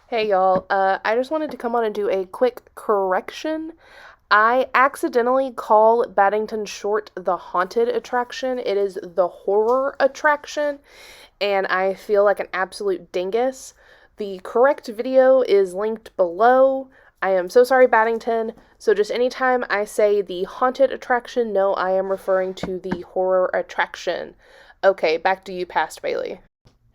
Hey y'all, I just wanted to come on and do a quick correction. I accidentally call Baddington Short the haunted attraction. It is the horror attraction, and I feel like an absolute dingus. The correct video is linked below. I am so sorry, Baddington. So, just anytime I say the haunted attraction, no, I am referring to the horror attraction. Okay, back to you, Past Bailey.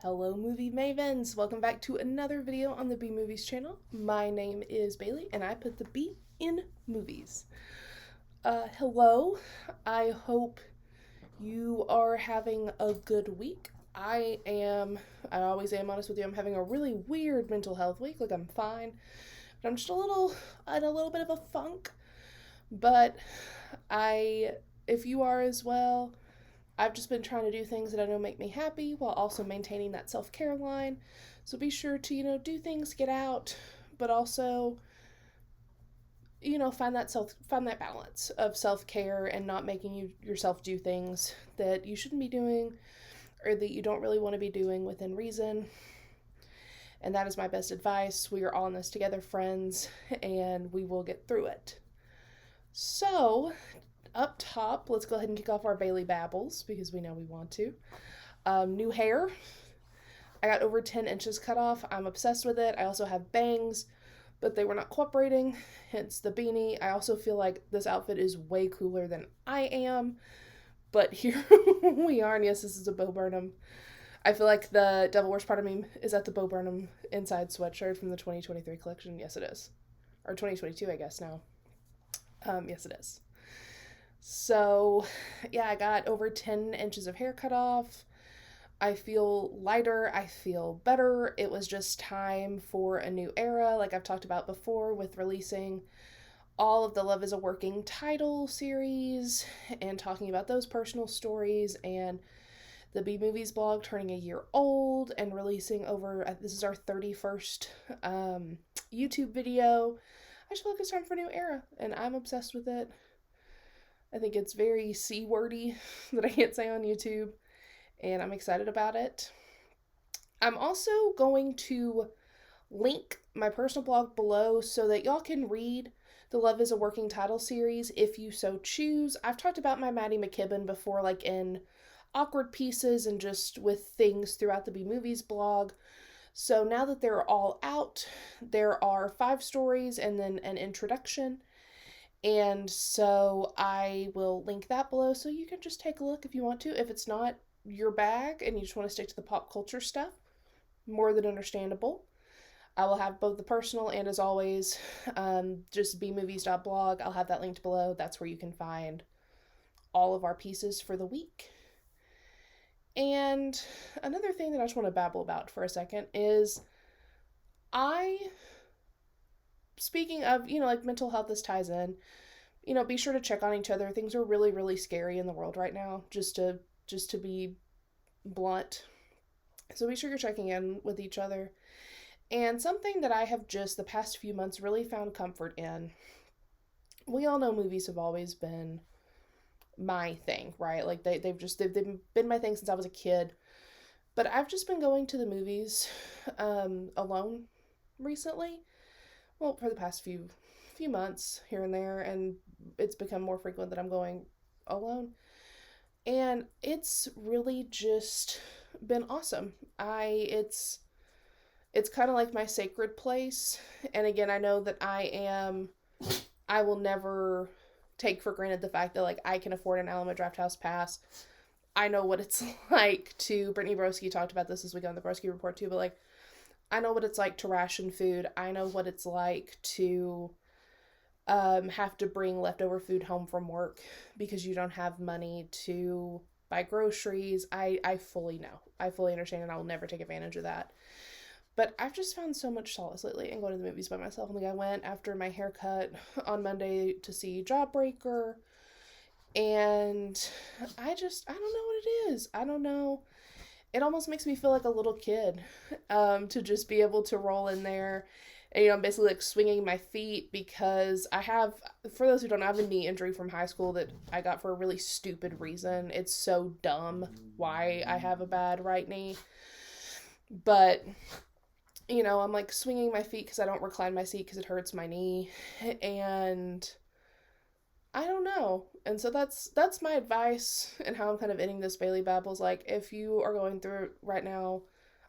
Hello, Movie Mavens! Welcome back to another video on the B Movies channel. My name is Bailey, and I put the B in movies. Hello. I hope you are having a good week. I always am honest with you, I'm having a really weird mental health week. Like, I'm fine, but I'm just in a little bit of a funk. But if you are as well, I've just been trying to do things that I know make me happy while also maintaining that self care line. So be sure to, do things, get out, but also, find that balance of self care and not making yourself do things that you shouldn't be doing or that you don't really want to be doing within reason. And that is my best advice. We are all in this together, friends, and we will get through it. So, up top, let's go ahead and kick off our Bailey Babbles because we know we want to. New hair. I got over 10 inches cut off. I'm obsessed with it. I also have bangs, but they were not cooperating, hence the beanie. I also feel like this outfit is way cooler than I am, but here we are, and yes, this is a Bo Burnham. I feel like the Devil Wears Prada meme is at the Bo Burnham inside sweatshirt from the 2023 collection. Yes, it is. Or 2022, I guess now. Yes, it is. So, yeah, I got over 10 inches of hair cut off. I feel lighter. I feel better. It was just time for a new era, like I've talked about before, with releasing all of the Love is a Working Title series and talking about those personal stories, and the B Movies blog turning a year old and releasing this is our 31st YouTube video. I just feel like it's time for a new era, and I'm obsessed with it. I think it's very C-wordy that I can't say on YouTube, and I'm excited about it. I'm also going to link my personal blog below so that y'all can read the Love is a Working Title series if you so choose. I've talked about my Maddie McKibben before, like in awkward pieces and just with things throughout the B Movies blog. So now that they're all out, there are 5 stories and then an introduction. And so I will link that below so you can just take a look if you want to. If it's not your bag and you just want to stick to the pop culture stuff, more than understandable. I will have both the personal and, as always, just bmovies.blog. I'll have that linked below. That's where you can find all of our pieces for the week. And another thing that I just want to babble about for a second is speaking of, like mental health, this ties in, be sure to check on each other. Things are really, really scary in the world right now, just to be blunt. So be sure you're checking in with each other. And something that I have just the past few months really found comfort in, we all know movies have always been my thing, right? Like they've been my thing since I was a kid. But I've just been going to the movies alone recently. Well, for the past few months here and there, and it's become more frequent that I'm going alone. And it's really just been awesome. It's kind of like my sacred place. And again, I know that I will never take for granted the fact that, like, I can afford an Alamo Drafthouse pass. I know what it's like to, Brittany Broski talked about this week on the Broski Report too, but, like, I know what it's like to ration food. I know what it's like to have to bring leftover food home from work because you don't have money to buy groceries. I fully know. I fully understand, and I will never take advantage of that. But I've just found so much solace lately in going to the movies by myself. Like, I went after my haircut on Monday to see Jawbreaker, and I don't know what it is. I don't know. It almost makes me feel like a little kid, to just be able to roll in there. And, I'm basically like swinging my feet because for those who don't know, I have a knee injury from high school that I got for a really stupid reason. It's so dumb why I have a bad right knee. But I'm like swinging my feet because I don't recline my seat because it hurts my knee. And I don't know. And so that's my advice and how I'm kind of ending this Bailey Babbles. Like, if you are going through it right now,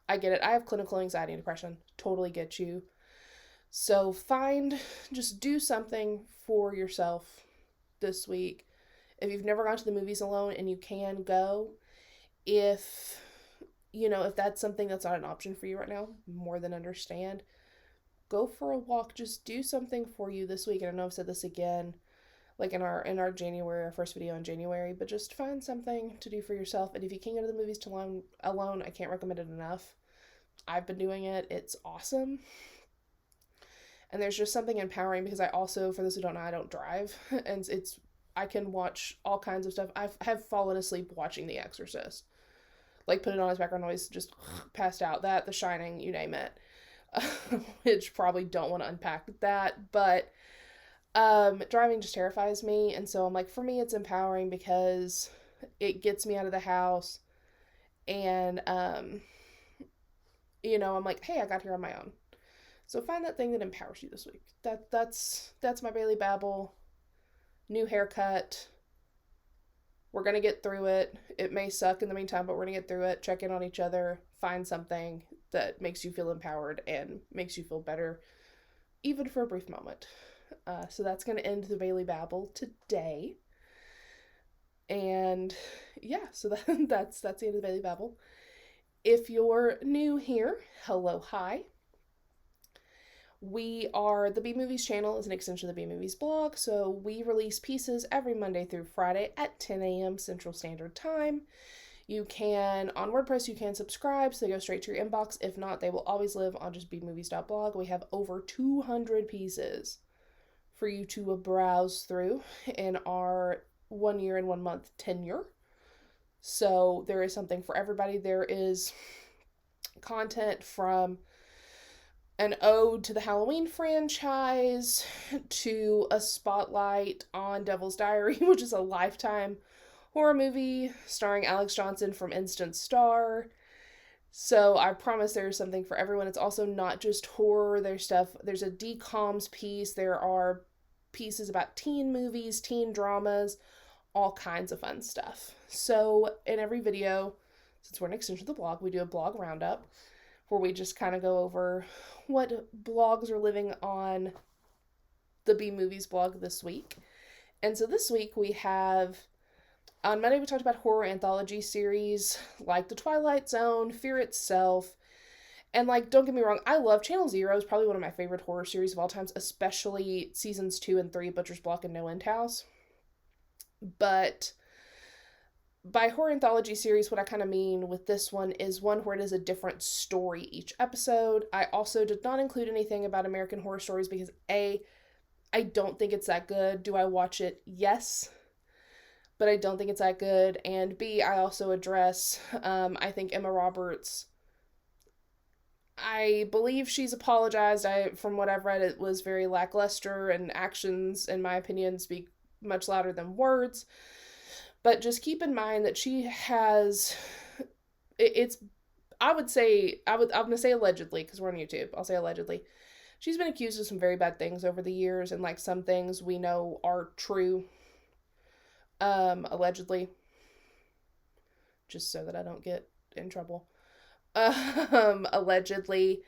I get it. I have clinical anxiety and depression. Totally get you. So just do something for yourself this week. If you've never gone to the movies alone and you can go, if if that's something that's not an option for you right now, more than understand. Go for a walk. Just do something for you this week. And I know I've said this again, like in our January, our first video in January, but just find something to do for yourself. And if you can't go to the movies alone, I can't recommend it enough. I've been doing it. It's awesome. And there's just something empowering because I also, for those who don't know, I don't drive. And I can watch all kinds of stuff. I have fallen asleep watching The Exorcist. Like, put it on as background noise, just passed out. That, The Shining, you name it. Which probably don't want to unpack that. But driving just terrifies me. And so I'm like, for me, it's empowering because it gets me out of the house. And, I'm like, hey, I got here on my own. So find that thing that empowers you this week. That's my Bailey Babble. New haircut. We're going to get through it. It may suck in the meantime, but we're going to get through it. Check in on each other. Find something that makes you feel empowered and makes you feel better, even for a brief moment. So that's going to end the Bailey Babble today. And yeah, so that's the end of the Bailey Babble. If you're new here, hello, hi. The B Movies channel is an extension of the B Movies blog, so we release pieces every Monday through Friday at 10 a.m. Central Standard Time. On WordPress, you can subscribe, so they go straight to your inbox. If not, they will always live on just bmovies.blog. We have over 200 pieces for you to browse through in our 1 year and 1 month tenure. So there is something for everybody. There is content from an ode to the Halloween franchise, to a spotlight on Devil's Diary, which is a Lifetime horror movie starring Alex Johnson from Instant Star. So I promise there's something for everyone. It's also not just horror. There's a DCOMS piece. There are pieces about teen movies, teen dramas, all kinds of fun stuff. So in every video, since we're an extension of the blog, we do a blog roundup where we just kind of go over what blogs are living on the B Movies blog this week. And so this week on Monday we talked about horror anthology series like The Twilight Zone, Fear Itself, and like, don't get me wrong, I love Channel Zero. It's probably one of my favorite horror series of all times, especially seasons 2 and 3, Butcher's Block and No End House. But by horror anthology series, what I kind of mean with this one is one where it is a different story each episode. I also did not include anything about American Horror Stories because A, I don't think it's that good. Do I watch it? Yes. But I don't think it's that good. And B, I also address, I think Emma Roberts, I believe she's apologized. From what I've read, it was very lackluster, and actions, in my opinion, speak much louder than words. But just keep in mind that she has, I'm going to say allegedly, because we're on YouTube, I'll say allegedly. She's been accused of some very bad things over the years, and like some things we know are true, allegedly. Just so that I don't get in trouble. Allegedly.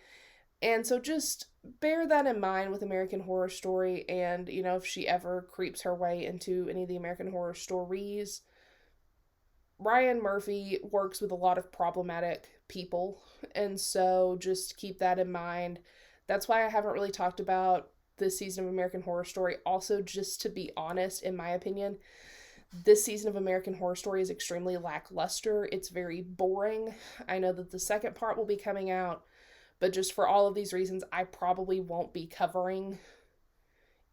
And so just bear that in mind with American Horror Story, and, if she ever creeps her way into any of the American Horror Stories. Ryan Murphy works with a lot of problematic people, and so just keep that in mind. That's why I haven't really talked about this season of American Horror Story. Also, just to be honest, in my opinion, this season of American Horror Story is extremely lackluster. It's very boring. I know that the second part will be coming out, but just for all of these reasons, I probably won't be covering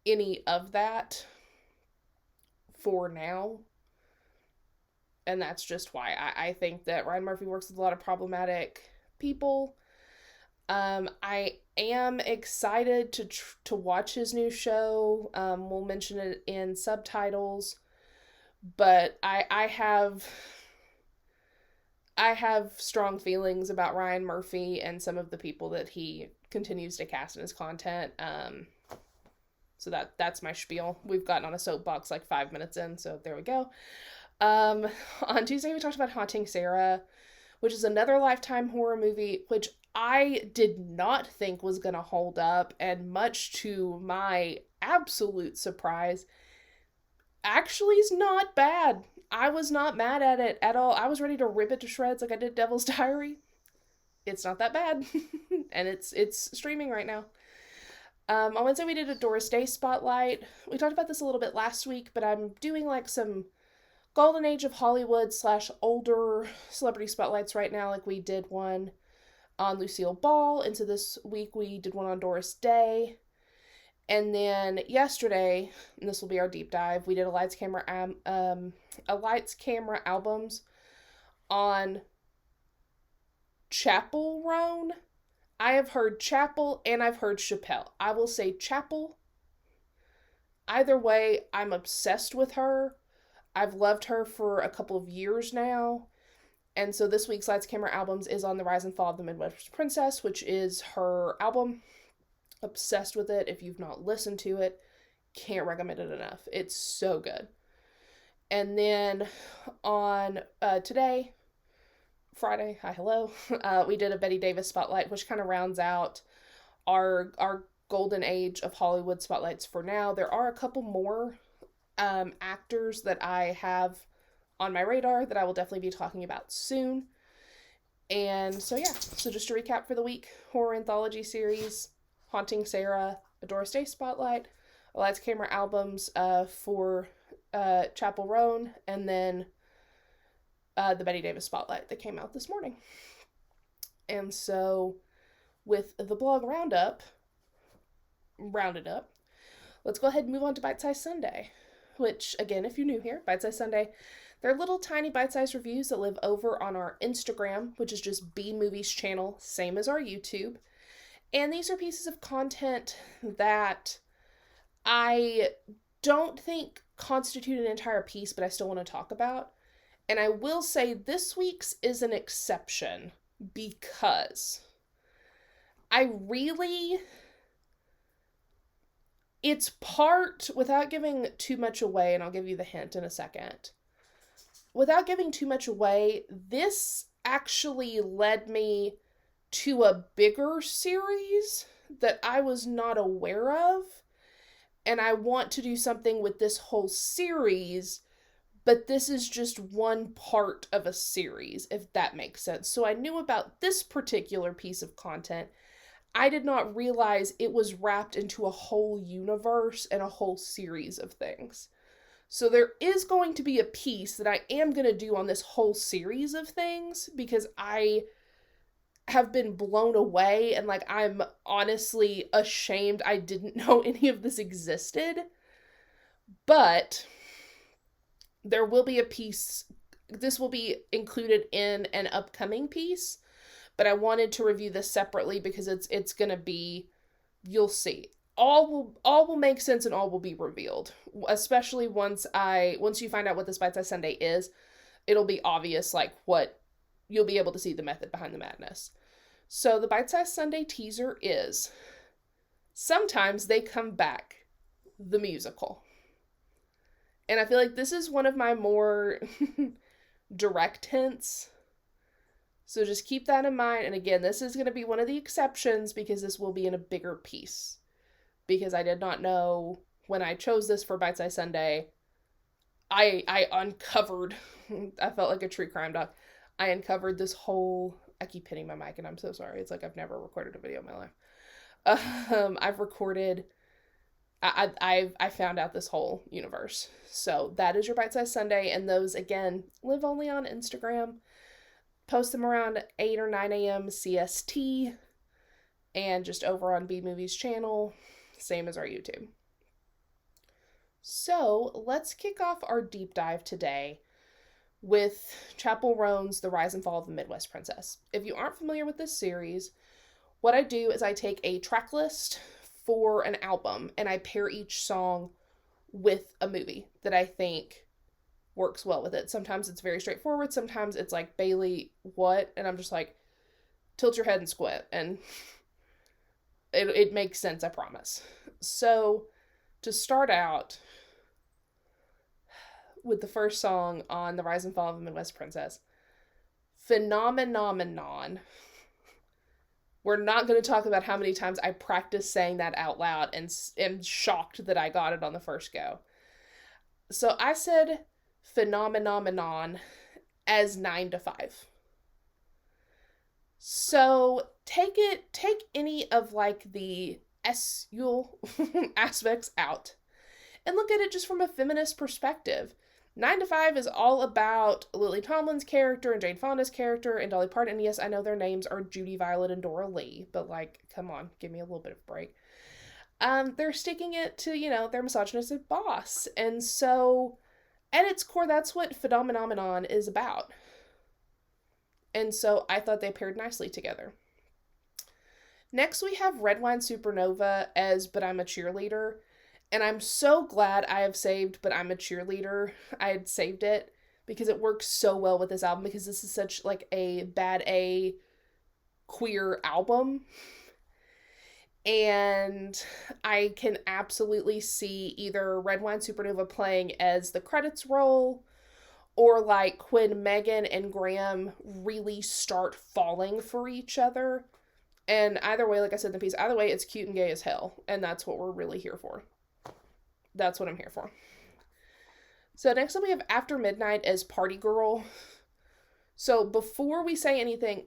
any of that for now. And that's just why. I think that Ryan Murphy works with a lot of problematic people. I am excited to watch his new show. We'll mention it in subtitles. But I have I have strong feelings about Ryan Murphy and some of the people that he continues to cast in his content. So that's my spiel. We've gotten on a soapbox like 5 minutes in, so there we go. On Tuesday we talked about Haunting Sarah, which is another Lifetime horror movie, which I did not think was going to hold up, and much to my absolute surprise, actually is not bad. I was not mad at it at all. I was ready to rip it to shreds like I did Devil's Diary. It's not that bad. And it's streaming right now. On Wednesday we did a Doris Day spotlight. We talked about this a little bit last week, but I'm doing like some Golden Age of Hollywood / older celebrity spotlights right now. Like we did one on Lucille Ball, and so this week we did one on Doris Day. And then yesterday, and this will be our deep dive, we did a lights camera albums on Chapel Roan. I have heard Chapel and I've heard Chappelle. I will say Chapel. Either way, I'm obsessed with her. I've loved her for a couple of years now. And so this week's Lights Camera Albums is on The Rise and Fall of the Midwest Princess, which is her album. Obsessed with it. If you've not listened to it, can't recommend it enough. It's so good. And then on today, Friday, hi, hello, we did a Betty Davis spotlight, which kind of rounds out our golden age of Hollywood spotlights for now. There are a couple more actors that I have on my radar that I will definitely be talking about soon. And so yeah, so just to recap for the week, horror anthology series, Haunting Sarah, a Doris Day spotlight, a Lights Camera albums for Chapel Roan, and then the Betty Davis spotlight that came out this morning. And so with the blog rounded up, let's go ahead and move on to Bite Size Sunday, which, again, if you're new here, Bite Size Sunday, they're little tiny bite-sized reviews that live over on our Instagram, which is just bmovies channel, same as our YouTube. And these are pieces of content that I don't think constitute an entire piece, but I still want to talk about. And I will say this week's is an exception because it's part, without giving too much away, and I'll give you the hint in a second. Without giving too much away, this actually led me to a bigger series that I was not aware of, and I want to do something with this whole series, but this is just one part of a series, if that makes sense. So I knew about this particular piece of content. I did not realize it was wrapped into a whole universe and a whole series of things. So there is going to be a piece that I am going to do on this whole series of things because I have been blown away and like I'm honestly ashamed I didn't know any of this existed. But there will be a piece, this will be included in an upcoming piece, but I wanted to review this separately because it's going to be, you'll see. All will make sense and all will be revealed. Especially once you find out what this Bite Size Sunday is, it'll be obvious like what you'll be able to see the method behind the madness. So the Bite Size Sunday teaser is Sometimes They Come Back, the musical. And I feel like this is one of my more direct hints. So just keep that in mind. And again, this is going to be one of the exceptions because this will be in a bigger piece. Because I did not know when I chose this for Bite Size Sunday, I uncovered, I felt like a true crime doc. I uncovered this whole, I keep hitting my mic and I'm so sorry. It's like I've never recorded a video in my life. I've recorded, I found out this whole universe. So that is your Bite Size Sunday. And those, again, live only on Instagram. Post them around 8 or 9 a.m. CST. And just over on bmovies channel. Same as our YouTube. So let's kick off our deep dive today with Chapel Roan's The Rise and Fall of the Midwest Princess. If you aren't familiar with this series, what I do is I take a track list for an album and I pair each song with a movie that I think works well with it. Sometimes it's very straightforward. Sometimes it's like, Bailey, what? And I'm just like, tilt your head and squint. And it makes sense, I promise. So to start out with the first song on The Rise and Fall of the Midwest Princess, Phenomenon. We're not going to talk about how many times I practiced saying that out loud and am shocked that I got it on the first go. So I said Phenomenon as 9 to 5. So take any of like the S-ule aspects out and look at it just from a feminist perspective. 9 to 5 is all about Lily Tomlin's character and Jane Fonda's character and Dolly Parton. And yes, I know their names are Judy Violet and Dora Lee, but like, come on, give me a little bit of a break. They're sticking it to, their misogynistic boss. And so, at its core, that's what Phenomenon is about. And so, I thought they paired nicely together. Next, we have Red Wine Supernova as But I'm a Cheerleader. And I'm so glad I have saved But I'm a Cheerleader. I had saved it because it works so well with this album, because this is such like a bad A queer album. And I can absolutely see either Red Wine Supernova playing as the credits roll, or like when Megan and Graham really start falling for each other. And either way, like I said in the piece, either way, it's cute and gay as hell. And that's what we're really here for. That's what I'm here for. So next up we have After Midnight as Party Girl. So before we say anything,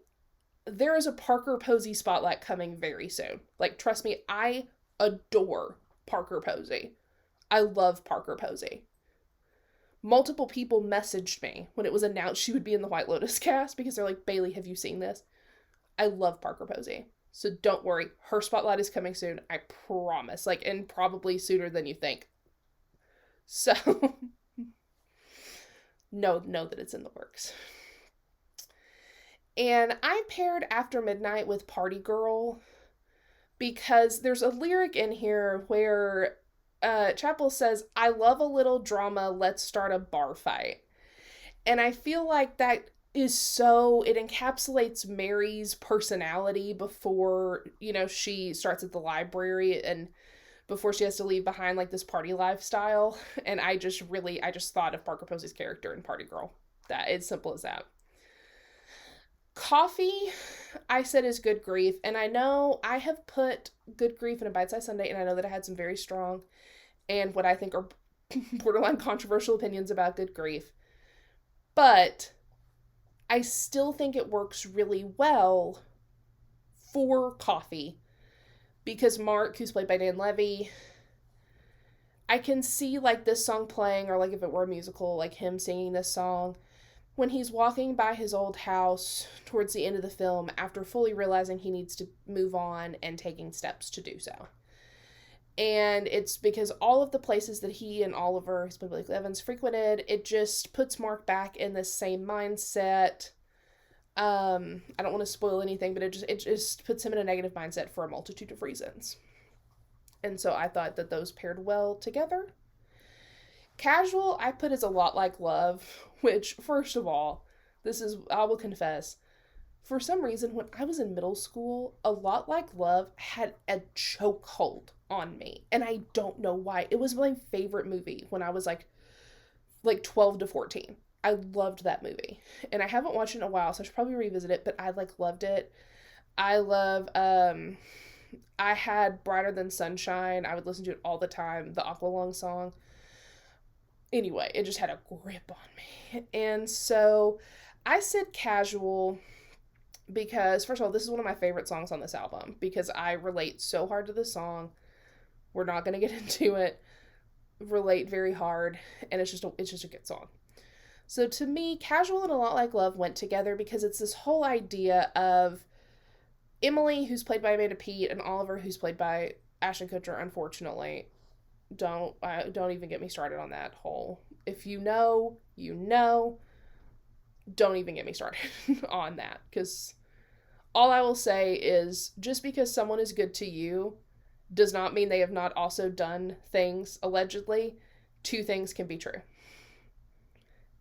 there is a Parker Posey spotlight coming very soon. Like, trust me, I adore Parker Posey. I love Parker Posey. Multiple people messaged me when it was announced she would be in the White Lotus cast because they're like, Bailey, have you seen this? I love Parker Posey. So don't worry. Her spotlight is coming soon. I promise. Like, and probably sooner than you think. So, know that it's in the works. And I paired After Midnight with Party Girl because there's a lyric in here where Chappell says, I love a little drama, let's start a bar fight. And I feel like that is so, it encapsulates Mary's personality before, she starts at the library and before she has to leave behind like this party lifestyle. And I just thought of Parker Posey's character in Party Girl. That, it's simple as that. Coffee, I said, is Good Grief. And I know I have put Good Grief in a Bite Size Sunday, and I know that I had some very strong and what I think are borderline controversial opinions about Good Grief. But I still think it works really well for Coffee. Because Mark, who's played by Dan Levy, I can see like this song playing, or like if it were a musical, like him singing this song when he's walking by his old house towards the end of the film after fully realizing he needs to move on and taking steps to do so. And it's because all of the places that he and Oliver, who's played by Blake Evans, frequented, it just puts Mark back in this same mindset. I don't want to spoil anything, but it just puts him in a negative mindset for a multitude of reasons. And so I thought that those paired well together. Casual, I put as A Lot Like Love, which, first of all, I will confess, for some reason, when I was in middle school, A Lot Like Love had a chokehold on me. And I don't know why. It was my favorite movie when I was like 12 to 14. I loved that movie. And I haven't watched it in a while, so I should probably revisit it, but I loved it. I love, I had Brighter Than Sunshine. I would listen to it all the time. The Aqualung song. Anyway, it just had a grip on me. And so I said Casual because, first of all, this is one of my favorite songs on this album because I relate so hard to this song. We're not going to get into it. Relate very hard. And it's just a good song. So to me, Casual and A Lot Like Love went together because it's this whole idea of Emily, who's played by Amanda Peet, and Oliver, who's played by Ashton Kutcher, unfortunately. Don't even get me started on that whole. If you know, you know. Don't even get me started on that. Because all I will say is, just because someone is good to you does not mean they have not also done things, allegedly. Two things can be true.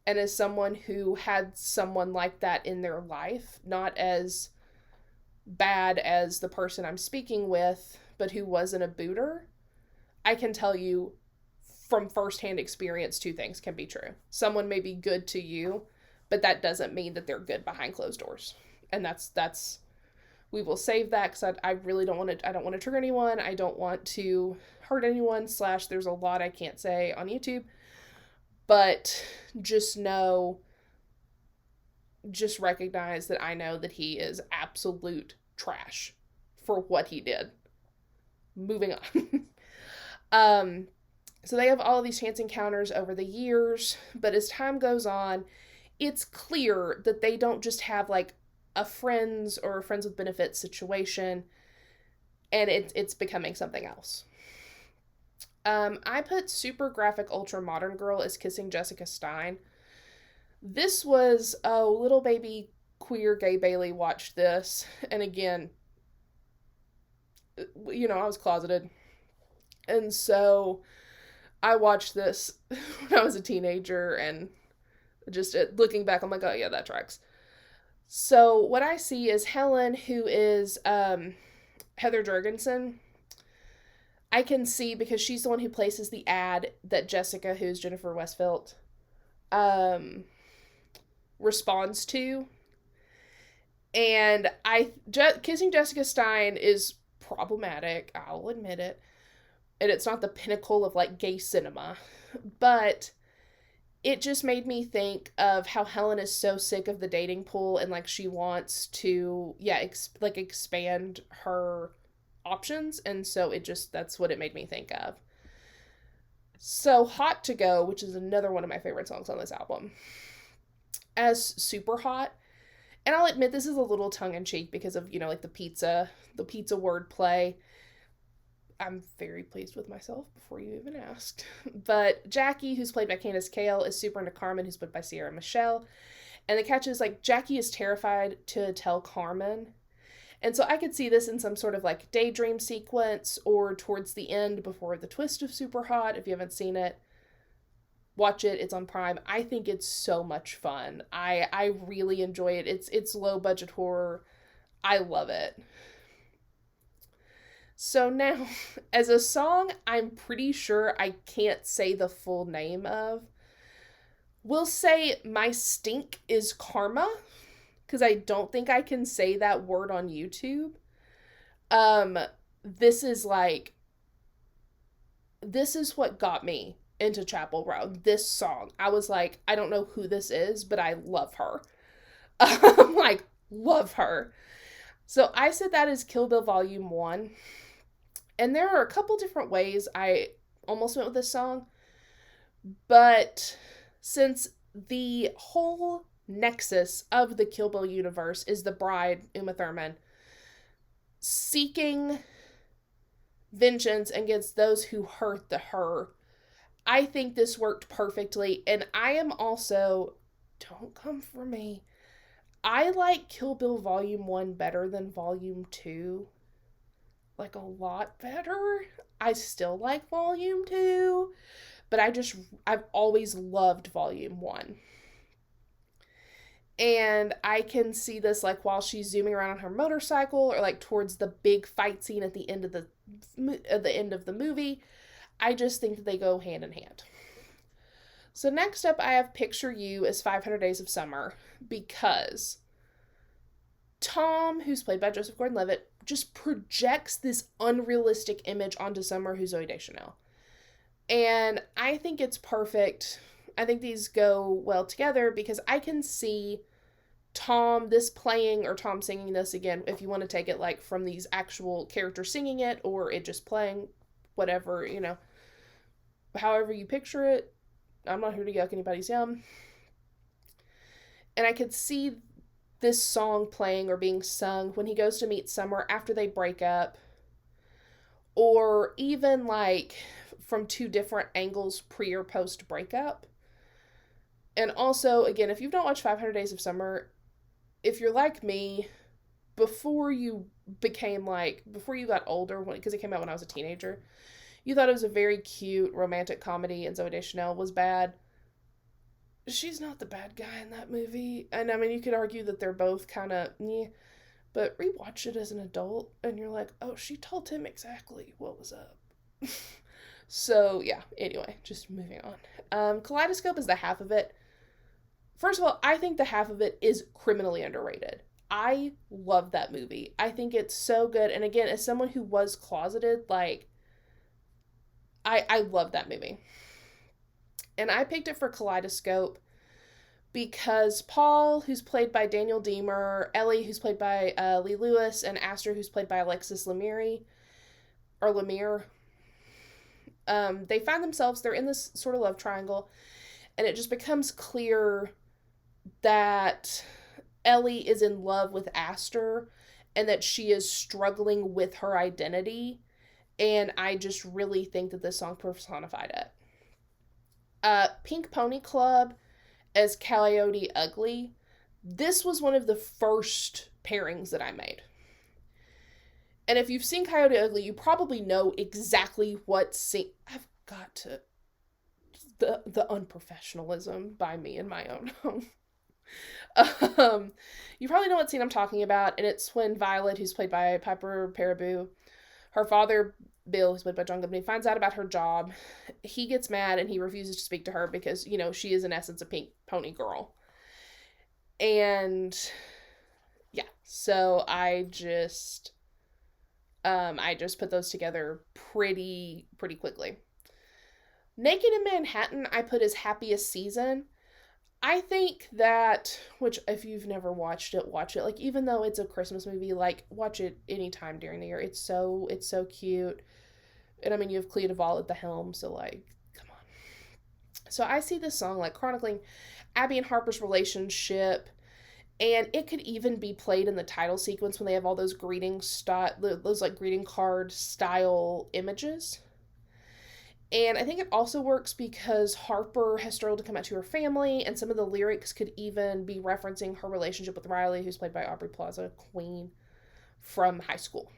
and as someone who had someone like that in their life, not as bad as the person I'm speaking with, but who wasn't a booter, I can tell you from firsthand experience, two things can be true. Someone may be good to you, but that doesn't mean that they're good behind closed doors. And that's we will save that because I really don't want to trigger anyone. I don't want to hurt anyone, / there's a lot I can't say on YouTube. But just recognize that I know that he is absolute trash for what he did. Moving on. So they have all of these chance encounters over the years, but as time goes on, it's clear that they don't just have like a friends or a friends with benefits situation, and it's becoming something else. I put super graphic ultra modern girl as kissing Jessica Stein. This was, little baby queer gay Bailey watched this, and again, you know, I was closeted, and so I watched this when I was a teenager, and just looking back, I'm like, oh yeah, that tracks. So what I see is Helen, who is Heather Jurgensen. I can see, because she's the one who places the ad that Jessica, who's Jennifer Westfeldt, responds to. And kissing Jessica Stein is problematic, I'll admit it. And it's not the pinnacle of like gay cinema, but it just made me think of how Helen is so sick of the dating pool, and like she wants to expand her options, and so that's what it made me think of. So Hot to Go, which is another one of my favorite songs on this album, as super hot. And I'll admit this is a little tongue-in-cheek because of, you know, like the pizza wordplay. I'm very pleased with myself before you even asked. But Jackie, who's played by Candace Cale, is super into Carmen, who's played by Sierra Michelle. And the catch is, like, Jackie is terrified to tell Carmen. And so I could see this in some sort of, like, daydream sequence or towards the end before the twist of Super Hot. If you haven't seen it, watch it. It's on Prime. I think it's so much fun. I really enjoy it. It's low-budget horror. I love it. So now, as a song I'm pretty sure I can't say the full name of, we'll say My Stink is Karma, because I don't think I can say that word on YouTube. This is what got me into Chapel Row. This song. I was like, I don't know who this is, but I love her. I'm like, love her. So I said that is Kill Bill Volume 1. And there are a couple different ways I almost went with this song. But since the whole nexus of the Kill Bill universe is the bride, Uma Thurman, seeking vengeance against those who hurt her, I think this worked perfectly. And I am also, don't come for me, I like Kill Bill Volume 1 better than Volume 2. Like, a lot better. I still like Volume 2, but I've always loved Volume 1. And I can see this, like, while she's zooming around on her motorcycle, or, like, towards the big fight scene at the end of the movie. I just think that they go hand in hand. So next up, I have Picture You as 500 Days of Summer, because Tom, who's played by Joseph Gordon-Levitt, just projects this unrealistic image onto Summer, who's Zooey Deschanel. And I think it's perfect. I think these go well together, because I can see Tom singing this, again, if you want to take it like from these actual characters singing it, or it just playing, whatever, you know, however you picture it. I'm not here to yuck anybody's yum. And I could see this song playing or being sung when he goes to meet Summer after they break up, or even like from two different angles pre or post breakup. And also, again, if you've not watched 500 Days of Summer, if you're like me, before you got older, because it came out when I was a teenager, you thought it was a very cute romantic comedy and Zooey Deschanel was bad. she's not the bad guy in that movie. And I mean, you could argue that they're both kind of, yeah, but rewatch it as an adult and you're like, oh, she told him exactly what was up. So, yeah, anyway, just moving on. Kaleidoscope is the half of it. First of all, I think the half of it is criminally underrated. I love that movie. I think it's so good. And again, as someone who was closeted, like, I love that movie. And I picked it for Kaleidoscope because Paul, who's played by Daniel Deemer, Ellie, who's played by Lee Lewis, and Aster, who's played by Alexis Lemire, they find themselves, they're in this sort of love triangle, and it just becomes clear that Ellie is in love with Aster and that she is struggling with her identity. And I just really think that this song personified it. Pink Pony Club as Coyote Ugly. This was one of the first pairings that I made. And if you've seen Coyote Ugly, you probably know exactly what scene. I've got to. The unprofessionalism by me in my own home. You probably know what scene I'm talking about, and it's when Violet, who's played by Piper Perabo, her father, Bill, who's played by John Goodman, finds out about her job. He gets mad and he refuses to speak to her because, you know, she is in essence a pink pony girl. And yeah, so I just put those together pretty quickly. Naked in Manhattan, I put as Happiest Season. I think that, which if you've never watched it, watch it. Like, even though it's a Christmas movie, like, watch it anytime during the year. It's so cute. And I mean, you have Clea Duvall at the helm, so like, come on. So I see this song like chronicling Abby and Harper's relationship, and it could even be played in the title sequence when they have all those those like greeting card style images. And I think it also works because Harper has struggled to come out to her family, and some of the lyrics could even be referencing her relationship with Riley, who's played by Aubrey Plaza, Queen, from high school.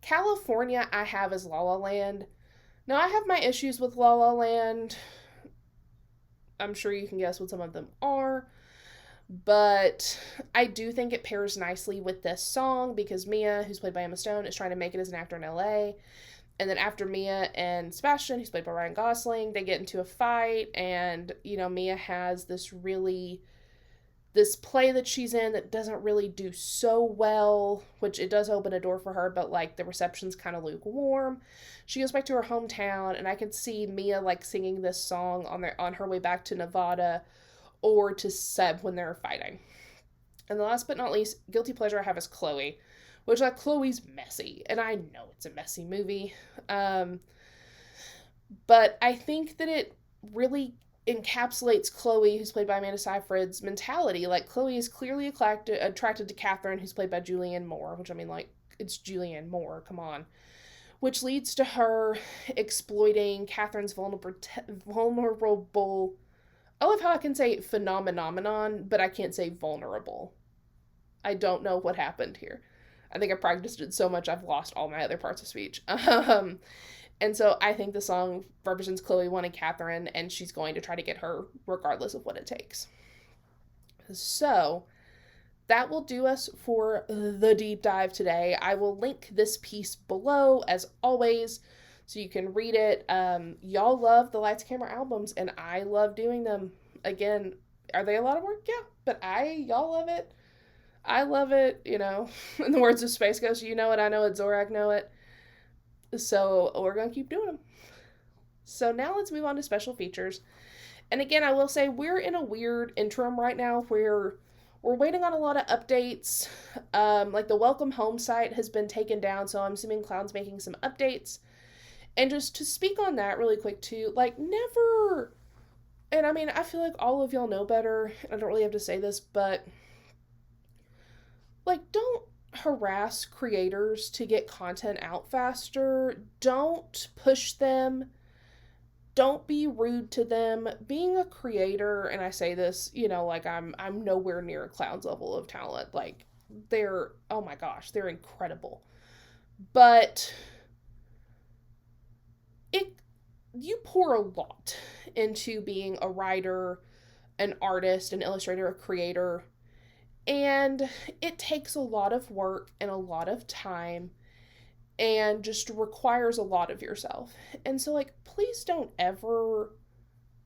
California, I have as La La Land. Now, I have my issues with La La Land. I'm sure you can guess what some of them are. But I do think it pairs nicely with this song because Mia, who's played by Emma Stone, is trying to make it as an actor in LA. And then after Mia and Sebastian, who's played by Ryan Gosling, they get into a fight. And, you know, Mia has this play that she's in that doesn't really do so well, which it does open a door for her, but, like, the reception's kind of lukewarm. She goes back to her hometown, and I could see Mia, like, singing this song on her way back to Nevada or to Seb when they're fighting. And the last but not least, guilty pleasure I have is Chloe. Which, like, Chloe's messy, and I know it's a messy movie. But I think that it really encapsulates Chloe, who's played by Amanda Seyfried's mentality. Like, Chloe is clearly attracted to Catherine, who's played by Julianne Moore, which, I mean, like, it's Julianne Moore, come on. Which leads to her exploiting Catherine's vulnerable... I love how I can say phenomenon, but I can't say vulnerable. I don't know what happened here. I think I practiced it so much I've lost all my other parts of speech. And so I think the song represents Chloe wanting Catherine, and she's going to try to get her regardless of what it takes. So that will do us for the deep dive today. I will link this piece below as always so you can read it. Y'all love the Lights Camera albums, and I love doing them. Again, are they a lot of work? Yeah, but y'all love it. I love it, you know. In the words of Space Ghost, you know it, I know it, Zorak know it. So we're going to keep doing them. So now let's move on to special features. And again, I will say we're in a weird interim right now where we're waiting on a lot of updates. Like the Welcome Home site has been taken down, so I'm assuming Cloud's making some updates. And just to speak on that really quick too, like never, and I mean, I feel like all of y'all know better. I don't really have to say this, but like, don't harass creators to get content out faster. Don't push them. Don't be rude to them. Being a creator, and I say this, you know, like I'm nowhere near a Cloud's level of talent. Like, they're, oh my gosh, they're incredible. But you pour a lot into being a writer, an artist, an illustrator, a creator. And it takes a lot of work and a lot of time and just requires a lot of yourself. And so, like, please don't ever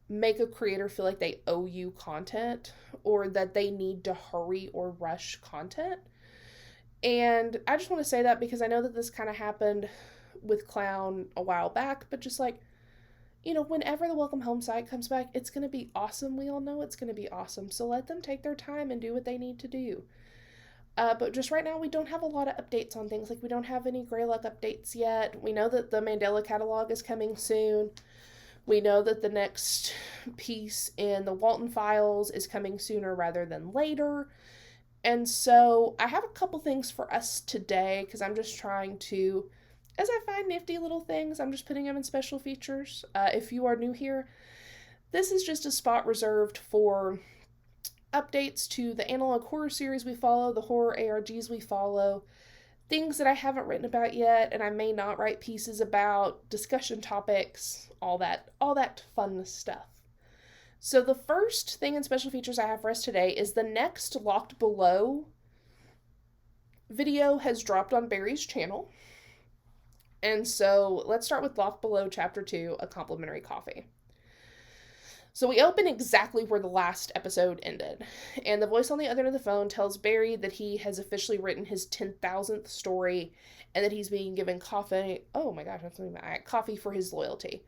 make a creator feel like they owe you content or that they need to hurry or rush content. And I just want to say that because I know that this kind of happened with Clown a while back, but just like, you know, whenever the Welcome Home site comes back, it's going to be awesome. We all know it's going to be awesome. So let them take their time and do what they need to do. But just right now, we don't have a lot of updates on things. Like, we don't have any Greylock updates yet. We know that the Mandela catalog is coming soon. We know that the next piece in the Walton Files is coming sooner rather than later. And so I have a couple things for us today because I'm just trying to, as I find nifty little things, I'm just putting them in special features. If you are new here, this is just a spot reserved for updates to the analog horror series we follow, the horror ARGs we follow, things that I haven't written about yet and I may not write pieces about, discussion topics, all that fun stuff. So the first thing in special features I have for us today is the next Locked Below video has dropped on Barry's channel. And so let's start with Locked Below Chapter 2, A Complimentary Coffee. So we open exactly where the last episode ended. And the voice on the other end of the phone tells Barry that he has officially written his 10,000th story and that he's being given coffee. Oh my gosh, I'm thinking about coffee for his loyalty.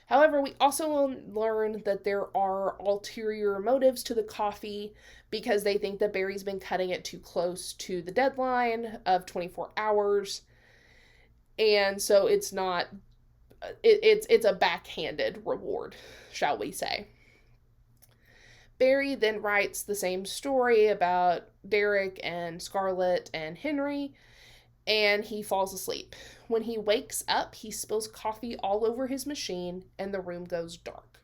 However, we also learn that there are ulterior motives to the coffee because they think that Barry's been cutting it too close to the deadline of 24 hours. And so it's not, it's a backhanded reward, shall we say. Barry then writes the same story about Derek and Scarlett and Henry, and he falls asleep. When he wakes up, he spills coffee all over his machine, and the room goes dark.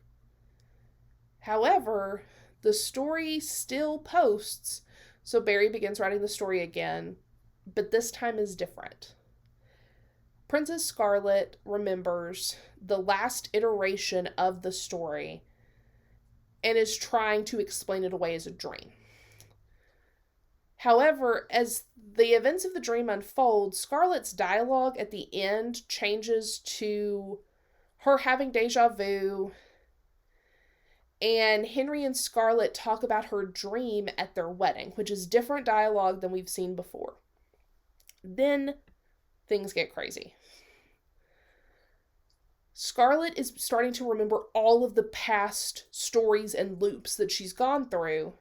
However, the story still posts, so Barry begins writing the story again, but this time is different. Princess Scarlett remembers the last iteration of the story and is trying to explain it away as a dream. However, as the events of the dream unfold, Scarlett's dialogue at the end changes to her having deja vu, and Henry and Scarlett talk about her dream at their wedding, which is different dialogue than we've seen before. Then things get crazy. Scarlett is starting to remember all of the past stories and loops that she's gone through,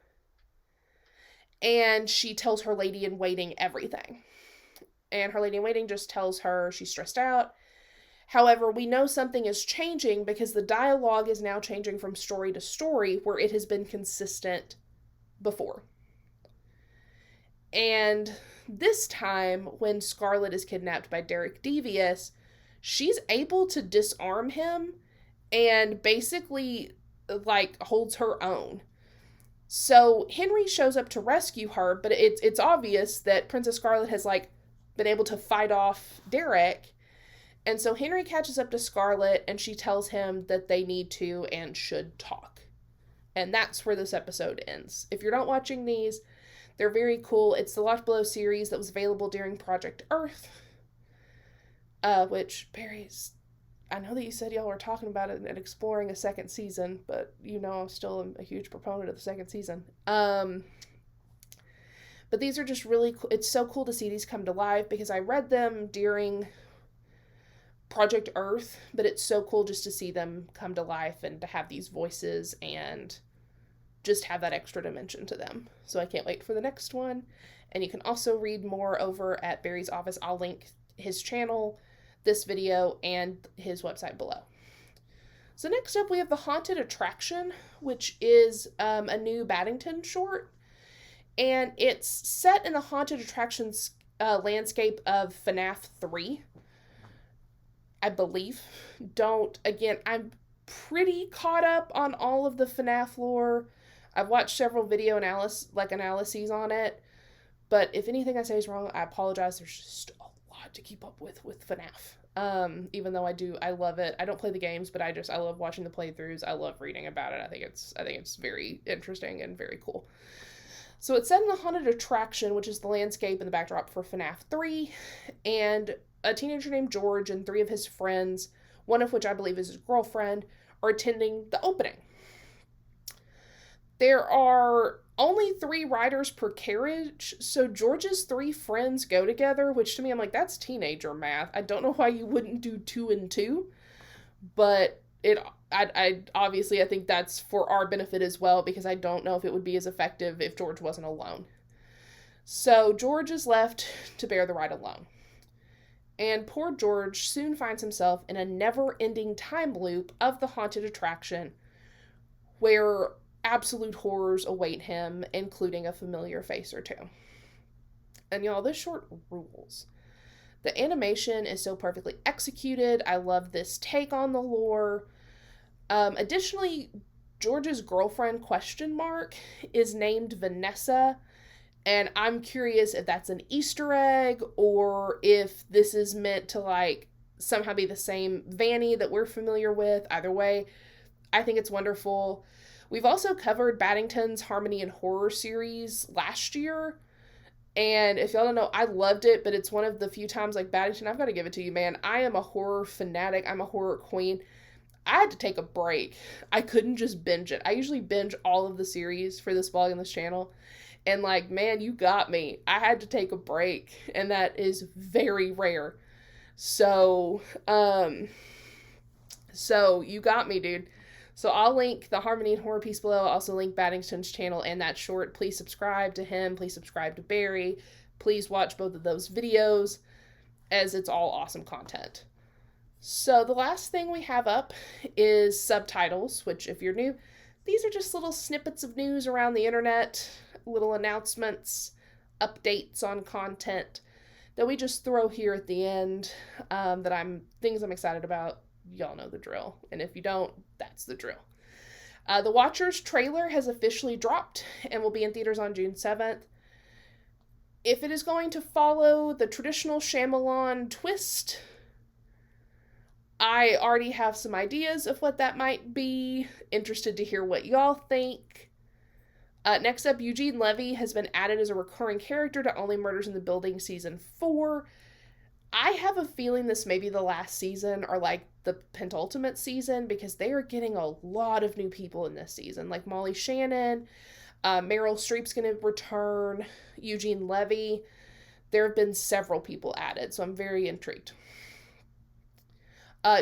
and she tells her lady-in-waiting everything. And her lady-in-waiting just tells her she's stressed out. However, we know something is changing because the dialogue is now changing from story to story where it has been consistent before. And this time, when Scarlett is kidnapped by Derek Devious, she's able to disarm him and basically, like, holds her own. So Henry shows up to rescue her, but it's obvious that Princess Scarlett has, like, been able to fight off Derek. And so Henry catches up to Scarlett, and she tells him that they need to and should talk. And that's where this episode ends. If you're not watching these, they're very cool. It's the Locked Below series that was available during Project Earth. Which, Barry's, I know that you said y'all were talking about it and exploring a second season, but you know I'm still a huge proponent of the second season. But these are just really cool. It's so cool to see these come to life because I read them during Project Earth, but it's so cool just to see them come to life and to have these voices and just have that extra dimension to them. So I can't wait for the next one. And you can also read more over at Barry's office. I'll link his channel, this video, and his website below. So next up we have The Haunted Attraction, which is a new Baddington short. And it's set in the Haunted Attractions landscape of FNAF 3. I believe. I'm pretty caught up on all of the FNAF lore. I've watched several video analyses on it. But if anything I say is wrong, I apologize. There's just a lot lot to keep up with FNAF. Even though I love it. I don't play the games, but I love watching the playthroughs. I love reading about it. I think it's very interesting and very cool. So it's set in a haunted attraction, which is the landscape and the backdrop for FNAF 3, and a teenager named George and 3 of his friends, one of which I believe is his girlfriend, are attending the opening. There are only 3 riders per carriage, so George's 3 friends go together, which to me, I'm like, that's teenager math. I don't know why you wouldn't do 2 and 2, but I obviously, I think that's for our benefit as well, because I don't know if it would be as effective if George wasn't alone. So George is left to bear the ride alone. And poor George soon finds himself in a never-ending time loop of the haunted attraction, where absolute horrors await him, including a familiar face or 2. And y'all, this short rules. The animation is so perfectly executed. I love this take on the lore. Additionally, George's girlfriend, is named Vanessa, and I'm curious if that's an Easter egg or if this is meant to, like, somehow be the same Vanny that we're familiar with. Either way, I think it's wonderful. We've also covered Baddington's Harmony and Horror series last year, and if y'all don't know, I loved it, but it's one of the few times, like, Baddington, I've got to give it to you, man. I am a horror fanatic. I'm a horror queen. I had to take a break. I couldn't just binge it. I usually binge all of the series for this vlog and this channel, and, like, man, you got me. I had to take a break, and that is very rare. So you got me, dude. So I'll link the Harmony and Horror piece below. I'll also link Baddington's channel and that short. Please subscribe to him. Please subscribe to Barry. Please watch both of those videos, as it's all awesome content. So the last thing we have up is subtitles, which, if you're new, these are just little snippets of news around the internet, little announcements, updates on content that we just throw here at the end, things I'm excited about. Y'all know the drill. And if you don't, that's the drill. The Watchers trailer has officially dropped and will be in theaters on June 7th. If it is going to follow the traditional Shyamalan twist, I already have some ideas of what that might be. Interested to hear what y'all think. Next up, Eugene Levy has been added as a recurring character to Only Murders in the Building Season 4. I have a feeling this may be the last season, or like the penultimate season, because they are getting a lot of new people in this season, like Molly Shannon, Meryl Streep's going to return, Eugene Levy. There have been several people added, so I'm very intrigued.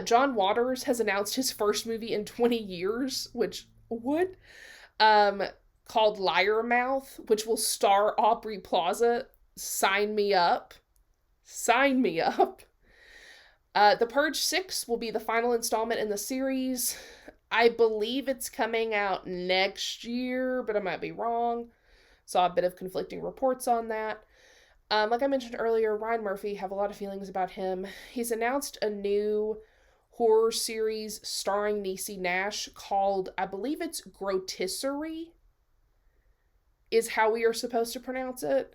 John Waters has announced his first movie in 20 years, which, what? Called Liar Mouth, which will star Aubrey Plaza. Sign me up. Sign me up. The Purge 6 will be the final installment in the series. I believe it's coming out next year, but I might be wrong. Saw a bit of conflicting reports on that. Like I mentioned earlier, Ryan Murphy, have a lot of feelings about him. He's announced a new horror series starring Niecy Nash called, I believe it's Grotisserie, is how we are supposed to pronounce it.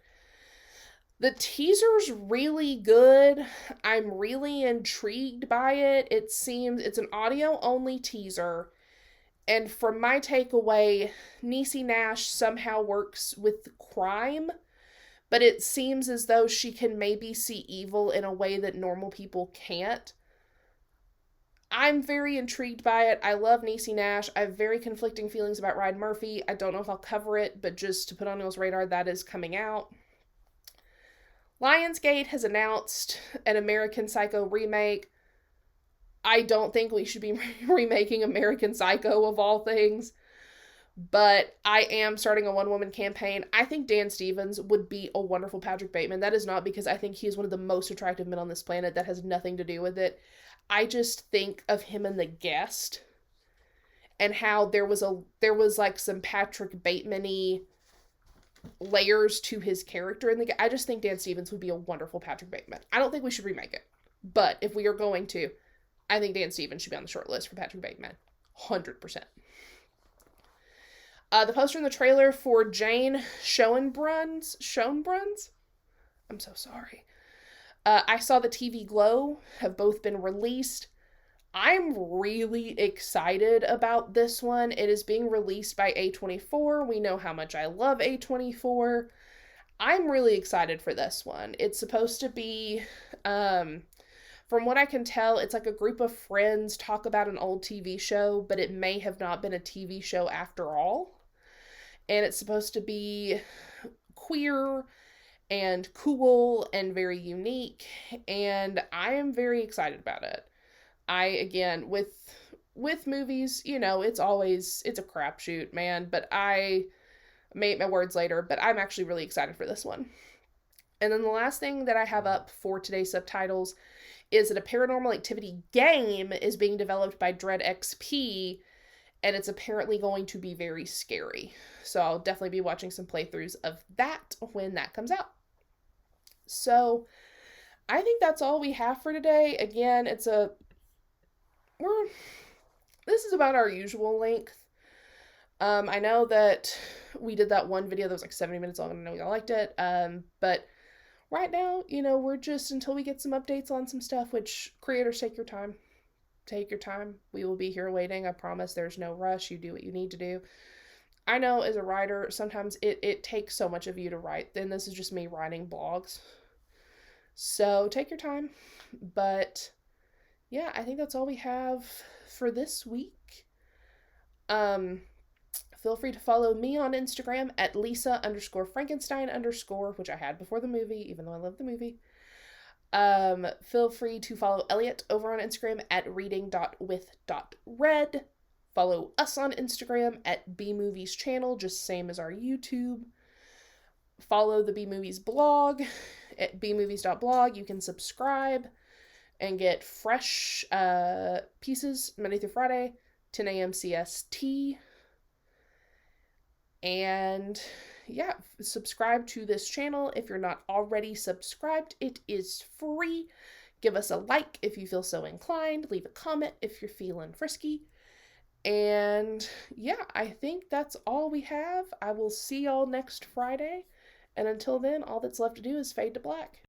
The teaser's really good. I'm really intrigued by it. It seems it's an audio-only teaser. And from my takeaway, Niecy Nash somehow works with crime, but it seems as though she can maybe see evil in a way that normal people can't. I'm very intrigued by it. I love Niecy Nash. I have very conflicting feelings about Ryan Murphy. I don't know if I'll cover it, but just to put on y'all's radar, that is coming out. Lionsgate has announced an American Psycho remake. I don't think we should be remaking American Psycho of all things, but I am starting a one-woman campaign. I think Dan Stevens would be a wonderful Patrick Bateman. That is not because I think he is one of the most attractive men on this planet. That has nothing to do with it. I just think of him in The Guest and how there was like some Patrick Bateman-y layers to his character in I just think Dan Stevens would be a wonderful Patrick Bateman. I don't think we should remake it, but if we are going to, I think Dan Stevens should be on the short list for Patrick Bateman. 100%. The poster and the trailer for Jane Schoenbrun's? I'm so sorry. I Saw the TV Glow have both been released. I'm really excited about this one. It is being released by A24. We know how much I love A24. I'm really excited for this one. It's supposed to be, from what I can tell, it's like a group of friends talk about an old TV show, but it may have not been a TV show after all. And it's supposed to be queer and cool and very unique, and I am very excited about it. I again with movies, it's always it's a crapshoot, man, but I may eat my words later, but I'm actually really excited for this one. And then the last thing that I have up for today's subtitles is that a paranormal activity game is being developed by Dread XP, and it's apparently going to be very scary. So I'll definitely be watching some playthroughs of that when that comes out. So I think that's all we have for today. Again, this is about our usual length. I know that we did that one video that was like 70 minutes long, and I know y'all liked it. But right now, we're just until we get some updates on some stuff, which creators, take your time. Take your time. We will be here waiting. I promise there's no rush. You do what you need to do. I know as a writer, sometimes it takes so much of you to write. Then this is just me writing blogs. So take your time. But yeah, I think that's all we have for this week. Feel free to follow me on Instagram at Lisa_Frankenstein_, which I had before the movie, even though I love the movie. Feel free to follow Elliot over on Instagram at reading.with.red. Follow us on Instagram at bmovies channel, just same as our YouTube. Follow the bmovies blog at bmovies.blog. You can subscribe and get fresh pieces Monday through Friday, 10 a.m. CST. And yeah, subscribe to this channel if you're not already subscribed. It is free. Give us a like if you feel so inclined. Leave a comment if you're feeling frisky. And yeah, I think that's all we have. I will see y'all next Friday. And until then, all that's left to do is fade to black.